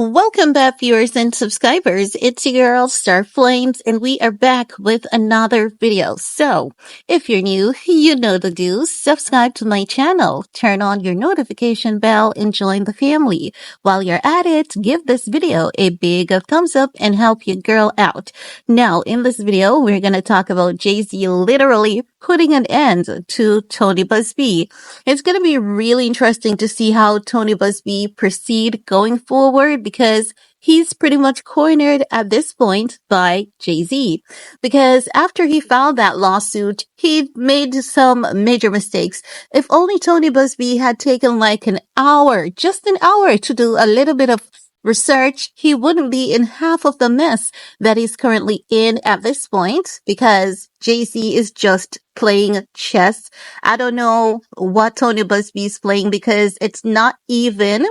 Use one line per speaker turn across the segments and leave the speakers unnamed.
Welcome back, viewers and subscribers. It's your girl, Star Flames, and we are back with another video. So, if you're new, you know the do. Subscribe to my channel, turn on your notification bell, and join the family. While you're at it, give this video a big thumbs up and help your girl out. Now, in this video, we're going to talk about Jay-Z literally putting an end to Tony Buzbee. It's going to be really interesting to see how Tony Buzbee proceed going forward because he's pretty much cornered at this point by Jay-Z. Because after he filed that lawsuit, he made some major mistakes. If only Tony Buzbee had taken like an hour, just an hour to do a little bit of research, he wouldn't be in half of the mess that he's currently in at this point because Jay-Z is just playing chess. I don't know what Tony Buzbee is playing because it's not even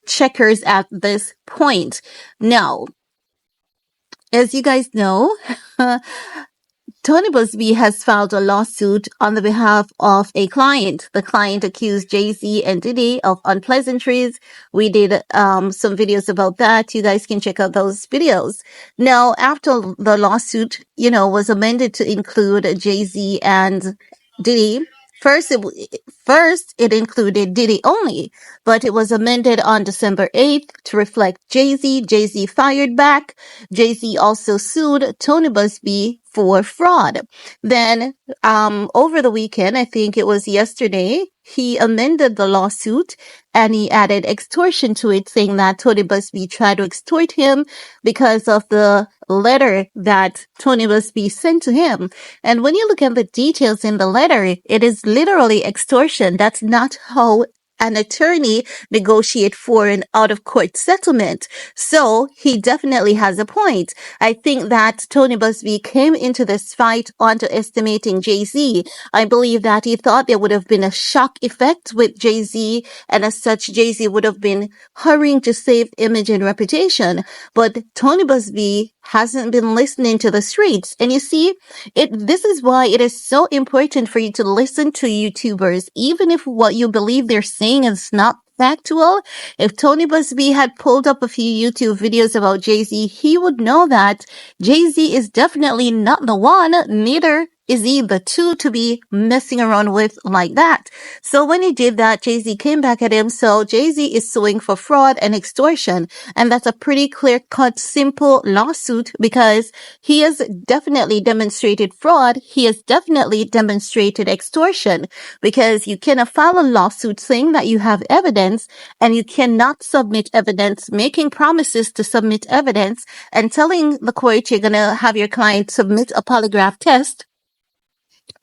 checkers at this point. Now, as you guys know, Tony Buzbee has filed a lawsuit on the behalf of a client. The client accused Jay-Z and Diddy of unpleasantries. We did some videos about that. You guys can check out those videos. Now, after the lawsuit, was amended to include Jay-Z and Diddy, First, it included Diddy only, but it was amended on December 8th to reflect Jay-Z. Jay-Z fired back. Jay-Z also sued Tony Buzbee for fraud. Then, over the weekend, I think it was yesterday, he amended the lawsuit and he added extortion to it, saying that Tony Buzbee tried to extort him because of the letter that Tony Buzbee sent to him. And when you look at the details in the letter, it is literally extortion. That's not how an attorney negotiate for an out-of-court settlement. So he definitely has a point. I think that Tony Buzbee came into this fight underestimating Jay-Z. I believe that he thought there would have been a shock effect with Jay-Z, and as such, Jay-Z would have been hurrying to save image and reputation. But Tony Buzbee hasn't been listening to the streets. And you see, this is why it is so important for you to listen to YouTubers, even if what you believe they're saying is not factual. If Tony Buzbee had pulled up a few YouTube videos about Jay-Z, he would know that Jay-Z is definitely not the one, neither is he the two to be messing around with like that. So when he did that, Jay-Z came back at him. So Jay-Z is suing for fraud and extortion. And that's a pretty clear-cut, simple lawsuit because he has definitely demonstrated fraud. He has definitely demonstrated extortion because you cannot file a lawsuit saying that you have evidence and you cannot submit evidence, making promises to submit evidence and telling the court you're going to have your client submit a polygraph test.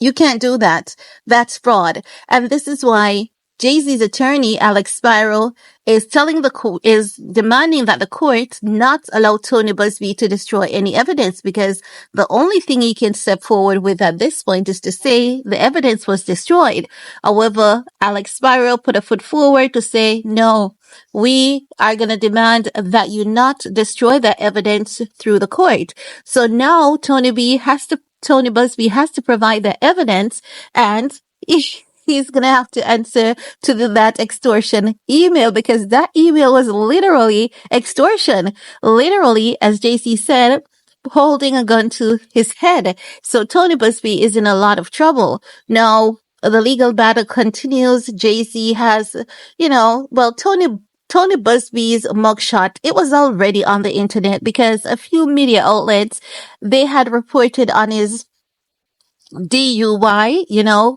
You can't do that. That's fraud. And this is why Jay-Z's attorney, Alex Spiro, is demanding that the court not allow Tony Buzbee to destroy any evidence because the only thing he can step forward with at this point is to say the evidence was destroyed. However, Alex Spiro put a foot forward to say, no, we are going to demand that you not destroy that evidence through the court. So now Tony Buzbee has to provide the evidence, and he's going to have to answer to that extortion email because that email was literally extortion. Literally, as Jay-Z said, holding a gun to his head. So Tony Buzbee is in a lot of trouble. Now, the legal battle continues. Jay-Z has, Tony Buzbee's mugshot, it was already on the internet because a few media outlets, they had reported on his DUI,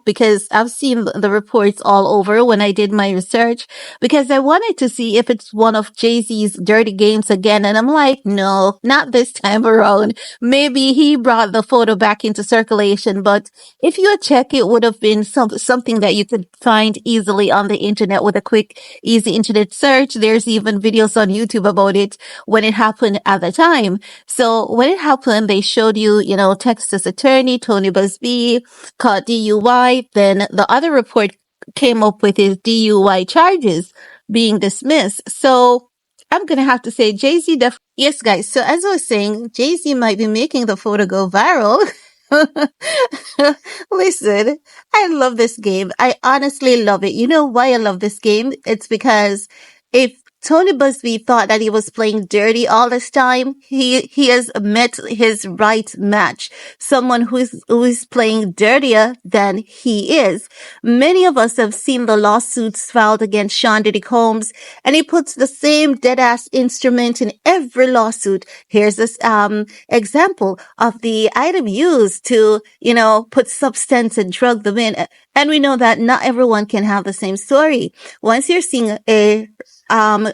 because I've seen the reports all over when I did my research because I wanted to see if it's one of Jay-Z's dirty games again. And I'm like, no, not this time around. Maybe he brought the photo back into circulation, but if you check, it would have been something that you could find easily on the internet with a quick, easy internet search. There's even videos on YouTube about it when it happened at the time. So when it happened, they showed you, Texas attorney Tony Buzbee caught DUI. Then the other report came up with his DUI charges being dismissed. So I'm going to have to say Jay-Z yes, guys. So as I was saying, Jay-Z might be making the photo go viral. Listen, I love this game. I honestly love it. You know why I love this game? It's because if Tony Buzbee thought that he was playing dirty all this time. He has met his right match, someone who is playing dirtier than he is. Many of us have seen the lawsuits filed against Sean Diddy Combs, and he puts the same dead ass instrument in every lawsuit. Here's this example of the item used to, put substance and drug them in. And we know that not everyone can have the same story. Once you're seeing a um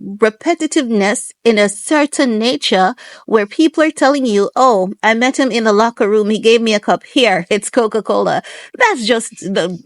repetitiveness in a certain nature where people are telling you, oh, I met him in the locker room. He gave me a cup. Here, it's Coca-Cola. That's just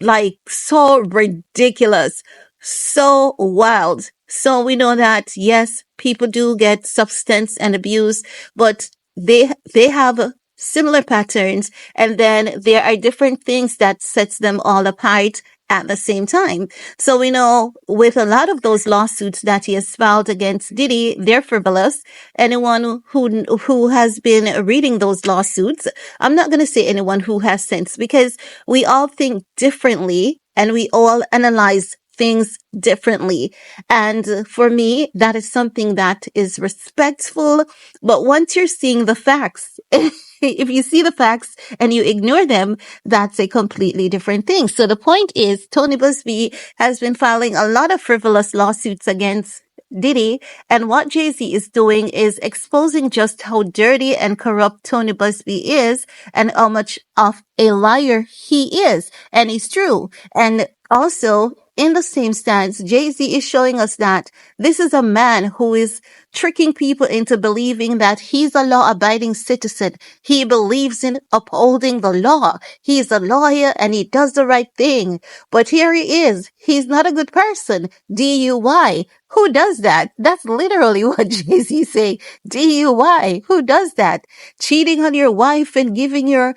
like so ridiculous, so wild. So we know that, yes, people do get substance and abuse, but they have similar patterns. And then there are different things that sets them all apart at the same time. So we know with a lot of those lawsuits that he has filed against Diddy, they're frivolous. Anyone who has been reading those lawsuits, I'm not going to say anyone who has sense, because we all think differently and we all analyze things differently. And for me, that is something that is respectful. But once you're seeing the facts, if you see the facts and you ignore them, that's a completely different thing. So the point is, Tony Buzbee has been filing a lot of frivolous lawsuits against Diddy, and what Jay-Z is doing is exposing just how dirty and corrupt Tony Buzbee is and how much of a liar he is. And it's true. And also, in the same stance, Jay-Z is showing us that this is a man who is tricking people into believing that he's a law-abiding citizen. He believes in upholding the law. He's a lawyer and he does the right thing. But here he is. He's not a good person. DUI. Who does that? That's literally what Jay-Z say. DUI. Who does that? Cheating on your wife and giving your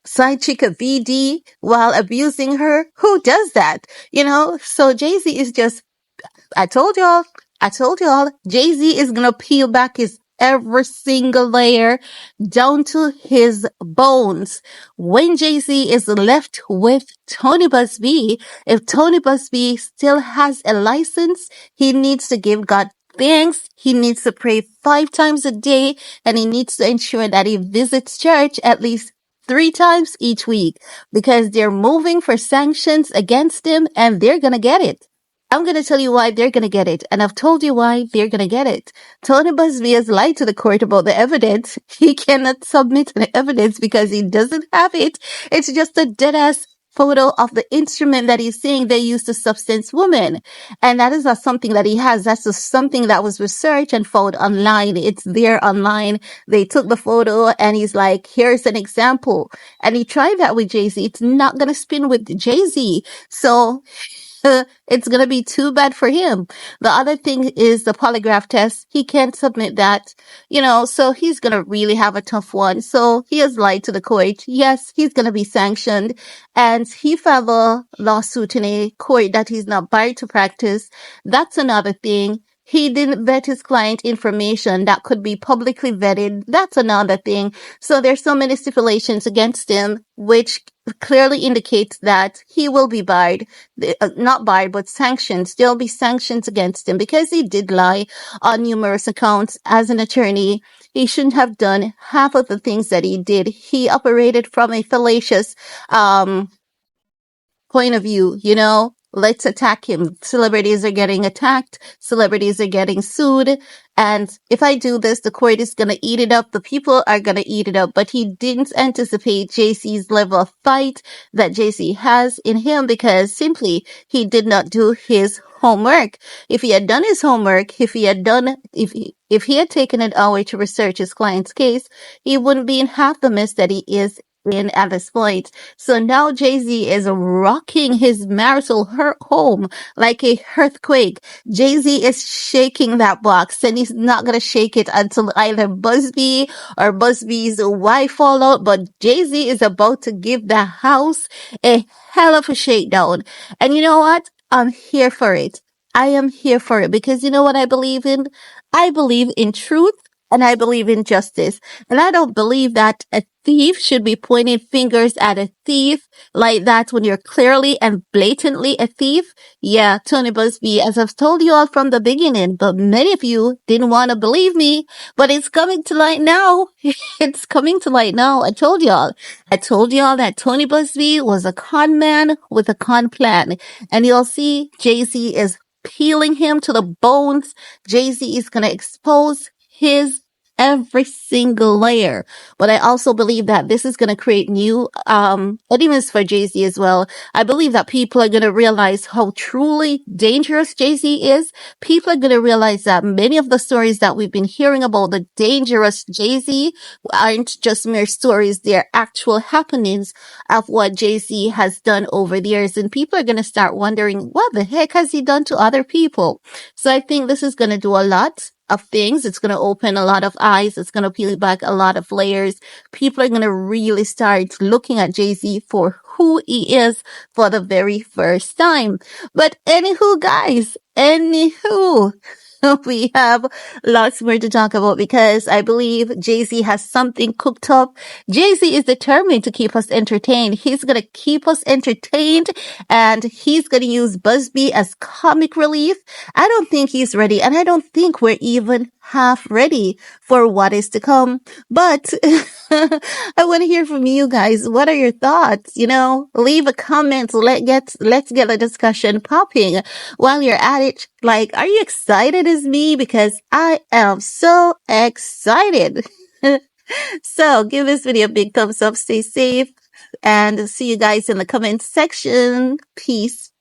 side chick a VD while abusing her. Who does that? So Jay-Z is just, I told y'all, Jay-Z is gonna peel back his every single layer down to his bones. When Jay-Z is left with Tony Buzbee, if Tony Buzbee still has a license, he needs to give God thanks. He needs to pray 5 times a day, and he needs to ensure that he visits church at least 3 times each week, because they're moving for sanctions against him and they're gonna get it. I'm going to tell you why they're going to get it. And I've told you why they're going to get it. Tony Buzbee has lied to the court about the evidence. He cannot submit the evidence because he doesn't have it. It's just a dead ass photo of the instrument that he's saying they used to substance women. And that is not something that he has. That's just something that was researched and found online. It's there online. They took the photo and he's like, here's an example. And he tried that with Jay-Z. It's not going to spin with Jay-Z. So it's going to be too bad for him. The other thing is the polygraph test. He can't submit that, so he's going to really have a tough one. So he has lied to the court. Yes, he's going to be sanctioned. And he filed a lawsuit in a court that he's not barred to practice. That's another thing. He didn't vet his client information that could be publicly vetted. That's another thing. So there's so many stipulations against him, which clearly indicates that he will be barred, not barred, but sanctions. There'll be sanctions against him because he did lie on numerous accounts as an attorney. He shouldn't have done half of the things that he did. He operated from a fallacious, point of view, let's attack him. Celebrities are getting attacked. Celebrities are getting sued. And if I do this, the court is going to eat it up. The people are going to eat it up. But he didn't anticipate JC's level of fight that JC has in him because simply he did not do his homework. If he had done his homework, if he had taken an hour to research his client's case, he wouldn't be in half the mess that he is in at this point. So now Jay-Z is rocking his marital home like a earthquake. Jay-Z is shaking that box, and he's not going to shake it until either Buzbee or Buzbee's wife fall out. But Jay-Z is about to give the house a hell of a shakedown. And you know what? I'm here for it. I am here for it because you know what I believe in? I believe in truth. and I believe in justice. And I don't believe that a thief should be pointing fingers at a thief like that when you're clearly and blatantly a thief. Yeah, Tony Buzbee, as I've told you all from the beginning, but many of you didn't want to believe me, but it's coming to light now. It's coming to light now. I told y'all. I told y'all that Tony Buzbee was a con man with a con plan. And you'll see Jay-Z is peeling him to the bones. Jay-Z is going to expose his every single layer. But I also believe that this is going to create new enemies for Jay-Z as well. I believe that people are going to realize how truly dangerous Jay-Z is. People are going to realize that many of the stories that we've been hearing about the dangerous Jay-Z aren't just mere stories. They're actual happenings of what Jay-Z has done over the years. And people are going to start wondering, what the heck has he done to other people? So I think this is going to do a lot of things. It's going to open a lot of eyes. It's going to peel back a lot of layers. People are going to really start looking at Jay-Z for who he is for the very first time. But anywho, guys, anywho, we have lots more to talk about because I believe Jay-Z has something cooked up. Jay-Z is determined to keep us entertained. He's going to keep us entertained and he's going to use Buzbee as comic relief. I don't think he's ready and I don't think we're even half ready for what is to come. But I want to hear from you guys. What are your thoughts? Leave a comment. Let's get the discussion popping. While you're at it, like, are you excited as me? Because I am so excited. So give this video a big thumbs up. Stay safe and see you guys in the comment section. Peace.